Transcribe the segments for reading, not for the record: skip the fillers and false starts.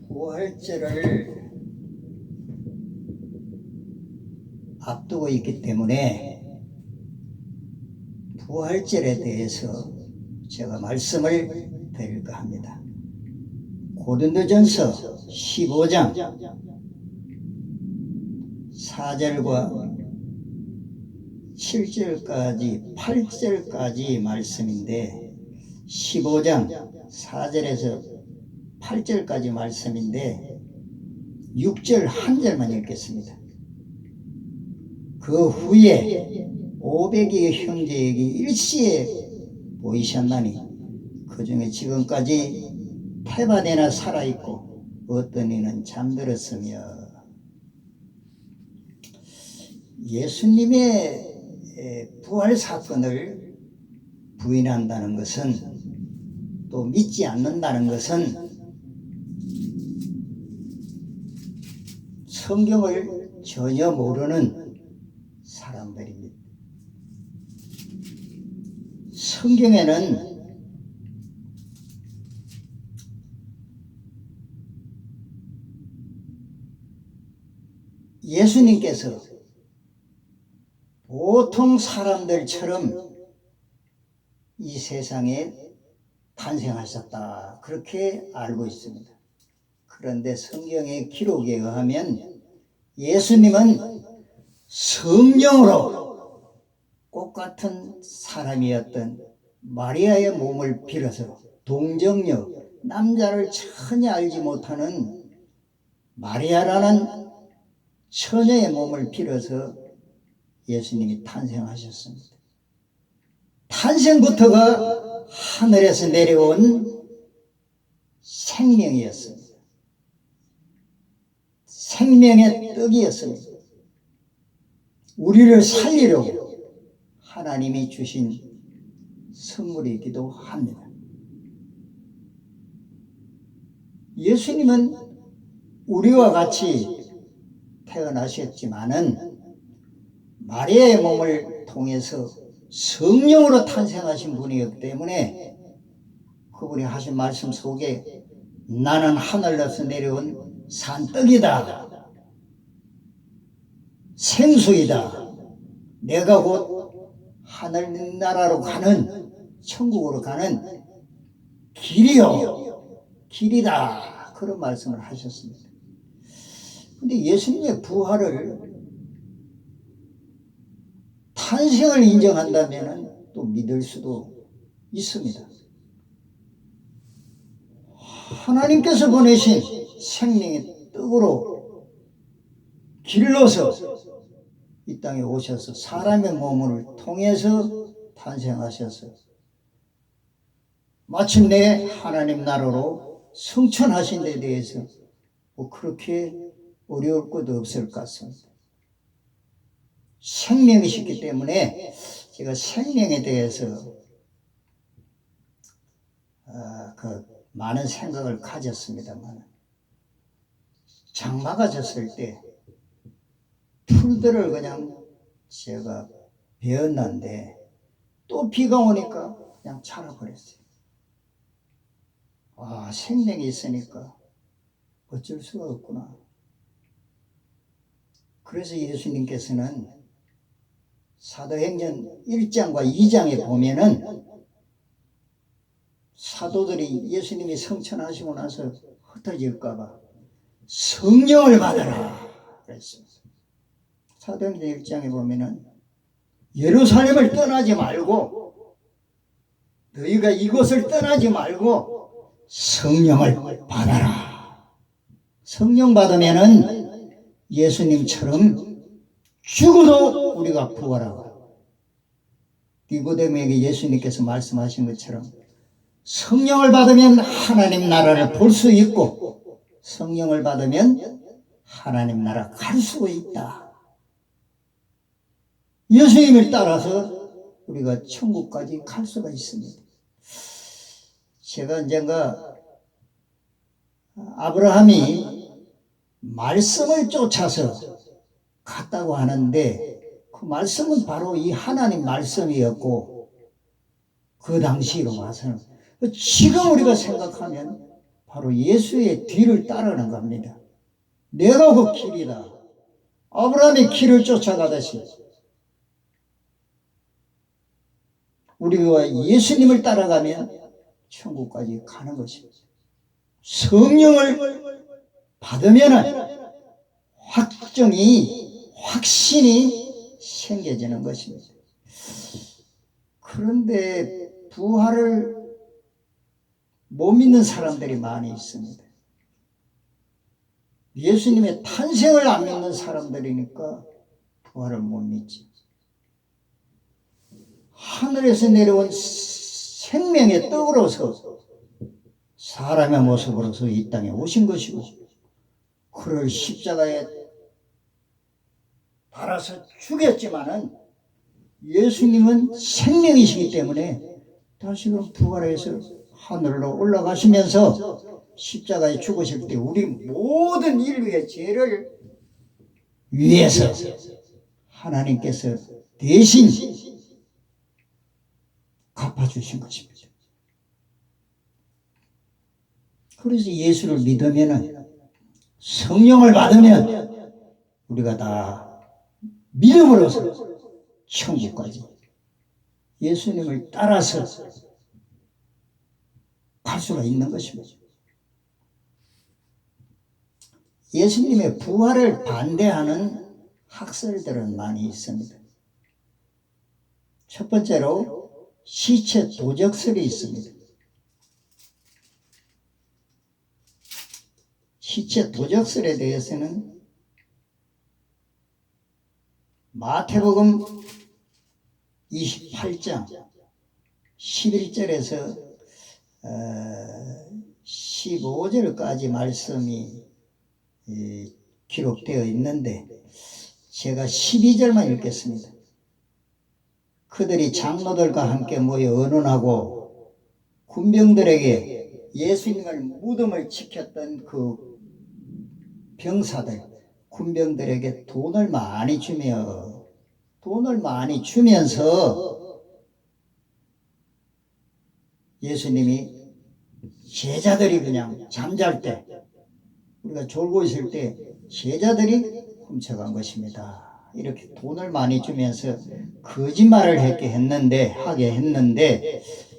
부활절을 앞두고 있기 때문에 부활절에 대해서 제가 말씀을 드릴까 합니다. 고린도전서 15장 4절과 7절까지 8절까지 말씀인데 15장 4절에서 8절까지 말씀인데 6절 한 절만 읽겠습니다. 그 후에 500의 형제에게 일시에 보이셨나니 그 중에 지금까지 태바데나 살아있고 어떤 이는 잠들었으며. 예수님의 부활 사건을 부인한다는 것은, 또 믿지 않는다는 것은 성경을 전혀 모르는 사람들입니다. 성경에는 예수님께서 보통 사람들처럼 이 세상에 탄생하셨다, 그렇게 알고 있습니다. 그런데 성경의 기록에 의하면 예수님은 성령으로 꽃같은 사람이었던 마리아의 몸을 빌어서 동정녀, 남자를 전혀 알지 못하는 마리아라는 처녀의 몸을 빌어서 예수님이 탄생하셨습니다. 탄생부터가 하늘에서 내려온 생명이었습니다. 생명의 떡이었습니다. 우리를 살리려고 하나님이 주신 선물이기도 합니다. 예수님은 우리와 같이 태어나셨지만은 마리아의 몸을 통해서 성령으로 탄생하신 분이었기 때문에 그분이 하신 말씀 속에 나는 하늘에서 내려온 산떡이다, 생수이다, 내가 곧 하늘나라로 가는, 천국으로 가는 길이요 길이다, 그런 말씀을 하셨습니다. 근데 예수님의 부활을, 탄생을 인정한다면 또 믿을 수도 있습니다. 하나님께서 보내신 생명의 떡으로 길러서 이 땅에 오셔서 사람의 몸을 통해서 탄생하셔서 마침내 하나님 나라로 승천하신 데 대해서 뭐 그렇게 어려울 것도 없을 것 같습니다. 생명이시기 때문에 제가 생명에 대해서 많은 생각을 가졌습니다만, 장마가 졌을 때 풀들을 그냥 제가 베었는데 또 비가 오니까 그냥 자라버렸어요. 생명이 있으니까 어쩔 수가 없구나. 그래서 예수님께서는 사도행전 1장과 2장에 보면은 사도들이 예수님이 성천하시고 나서 흩어질까봐 성령을 받아라 그랬습니다. 사도행전 1장에 보면은 예루살렘을 떠나지 말고, 너희가 이곳을 떠나지 말고 성령을 받아라. 성령 받으면은 예수님처럼 죽어도 우리가 부활하고, 니고데모에게 예수님께서 말씀하신 것처럼 성령을 받으면 하나님 나라를 볼 수 있고, 성령을 받으면 하나님 나라 갈 수 있다. 예수님을 따라서 우리가 천국까지 갈 수가 있습니다. 제가 언젠가 아브라함이 말씀을 쫓아서 갔다고 하는데, 그 말씀은 바로 이 하나님 말씀이었고, 그 당시로 와서는. 지금 우리가 생각하면 바로 예수의 뒤를 따르는 겁니다. 내가 그 길이다. 아브라함의 길을 쫓아가듯이 우리가 예수님을 따라가면 천국까지 가는 것입니다. 성령을 받으면 확신이 생겨지는 것입니다. 그런데 부활을 못 믿는 사람들이 많이 있습니다. 예수님의 탄생을 안 믿는 사람들이니까 부활을 못 믿지. 하늘에서 내려온 생명의 떡으로서 사람의 모습으로서 이 땅에 오신 것이고, 그를 십자가에 달아서 죽였지만은 예수님은 생명이시기 때문에 다시금 부활해서 하늘로 올라가시면서 십자가에 죽으실 때 우리 모든 인류의 죄를 위해서 하나님께서 대신 갚아주신 것입니다. 그래서 예수를 믿으면, 성령을 받으면 우리가 다 믿음으로써 천국까지 예수님을 따라서 갈 수가 있는 것입니다. 예수님의 부활을 반대하는 학설들은 많이 있습니다. 첫 번째로 시체 도적설이 있습니다. 시체 도적설에 대해서는 마태복음 28장 11절에서 15절까지 말씀이 기록되어 있는데 제가 12절만 읽겠습니다. 그들이 장로들과 함께 모여 의논하고 군병들에게 예수님을 무덤을 지켰던 그 병사들, 군병들에게 돈을 많이 주면서 예수님이 제자들이 그냥 잠잘 때, 우리가 졸고 있을 때 제자들이 훔쳐간 것입니다. 이렇게 돈을 많이 주면서 거짓말을 하게 했는데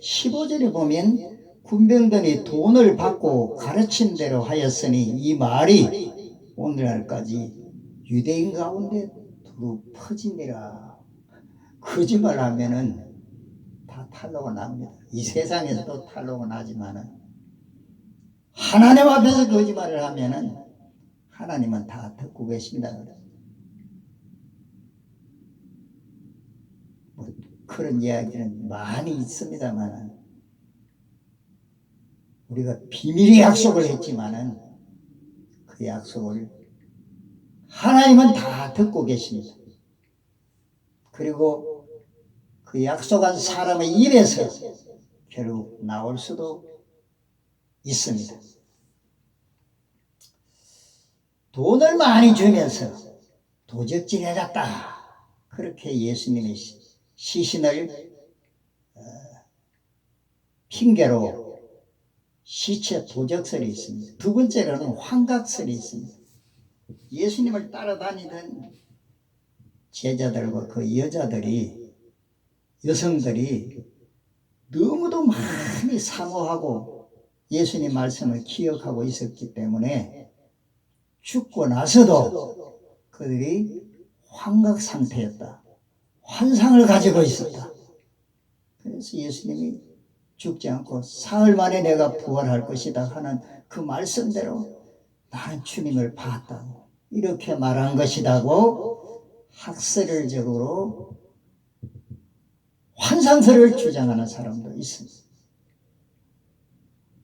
15절에 보면 군병들이 돈을 받고 가르친 대로 하였으니 이 말이 오늘날까지 유대인 가운데 두루 퍼지니라. 거짓말하면은 다 탄로가 납니다. 이 세상에서도 탄로가 나지만은 하나님 앞에서 거짓말을 하면은 하나님은 다 듣고 계십니다. 뭐 그런 이야기는 많이 있습니다만은 우리가 비밀의 약속을 했지만은 그 약속을 하나님은 다 듣고 계십니다. 그리고 그 약속한 사람의 입에서 결국 나올 수도 있습니다. 돈을 많이 주면서 도적질 해놨다. 그렇게 예수님의 시신을 핑계로 시체 도적설이 있습니다. 두 번째로는 환각설이 있습니다. 예수님을 따라다니던 제자들과 그 여성들이 너무도 많이 사모하고 예수님 말씀을 기억하고 있었기 때문에 죽고 나서도 그들이 환각 상태였다. 환상을 가지고 있었다. 그래서 예수님이 죽지 않고 사흘 만에 내가 부활할 것이다 하는 그 말씀대로 나는 주님을 봤다고 이렇게 말한 것이라고 학설적으로 환상설을 주장하는 사람도 있습니다.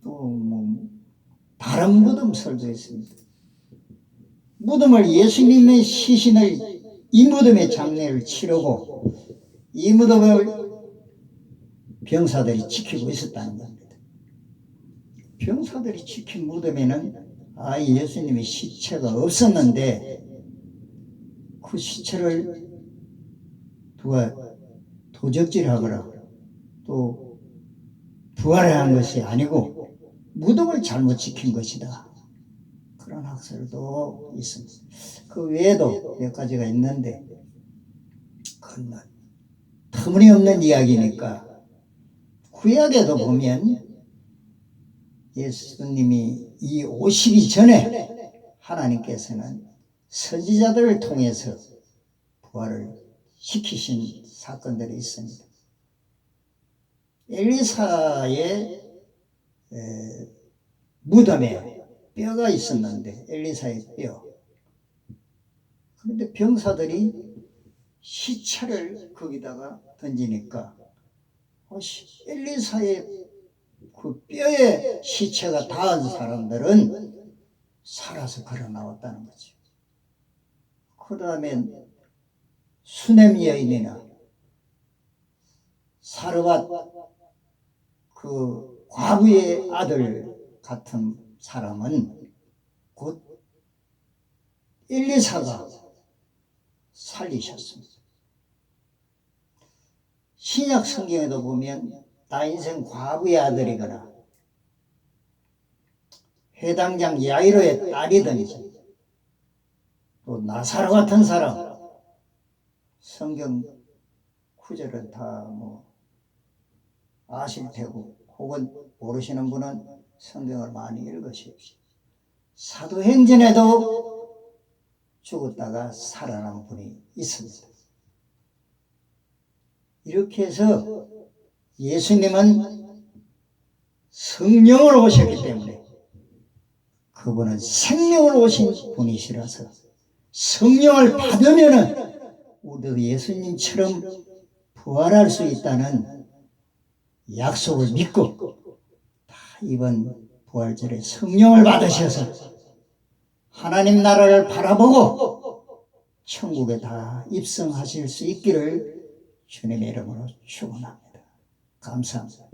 또 다른 무덤설도 있습니다. 무덤을 예수님의 시신을 이 무덤의 장례를 치르고 이 무덤을 병사들이 지키고 있었다는 겁니다. 병사들이 지킨 무덤에는 예수님의 시체가 없었는데 그 시체를 누가 도적질하거나 또 부활한 것이 아니고 무덤을 잘못 지킨 것이다. 그런 학설도 있습니다. 그 외에도 몇 가지가 있는데 그건 터무니없는 이야기니까 구약에도 보면 예수님이 이 오시기 전에 하나님께서는 선지자들을 통해서 부활을 시키신 사건들이 있습니다. 엘리사의 무덤에 뼈가 있었는데 엘리사의 뼈. 그런데 병사들이 시체를 거기다가 던지니까 엘리사의 그 뼈에 시체가 닿은 사람들은 살아서 걸어 나왔다는 거죠. 그 다음에 수넴 여인이나 사르밧 그 과부의 아들 같은 사람은 곧 엘리사가 살리셨습니다. 신약 성경에도 보면 나인생 과부의 아들이거나 회당장 야이로의 딸이든지 또 나사로 같은 사람, 성경 구절은 다 아실 테고 혹은 모르시는 분은 성경을 많이 읽으십시오. 사도행전에도 죽었다가 살아난 분이 있습니다. 이렇게 해서 예수님은 성령으로 오셨기 때문에 그분은 생명으로 오신 분이시라서 성령을 받으면은 우리도 예수님처럼 부활할 수 있다는 약속을 믿고 다 이번 부활절에 성령을 받으셔서 하나님 나라를 바라보고 천국에 다 입성하실 수 있기를 주님의 이름으로 축원합니다. 감사합니다.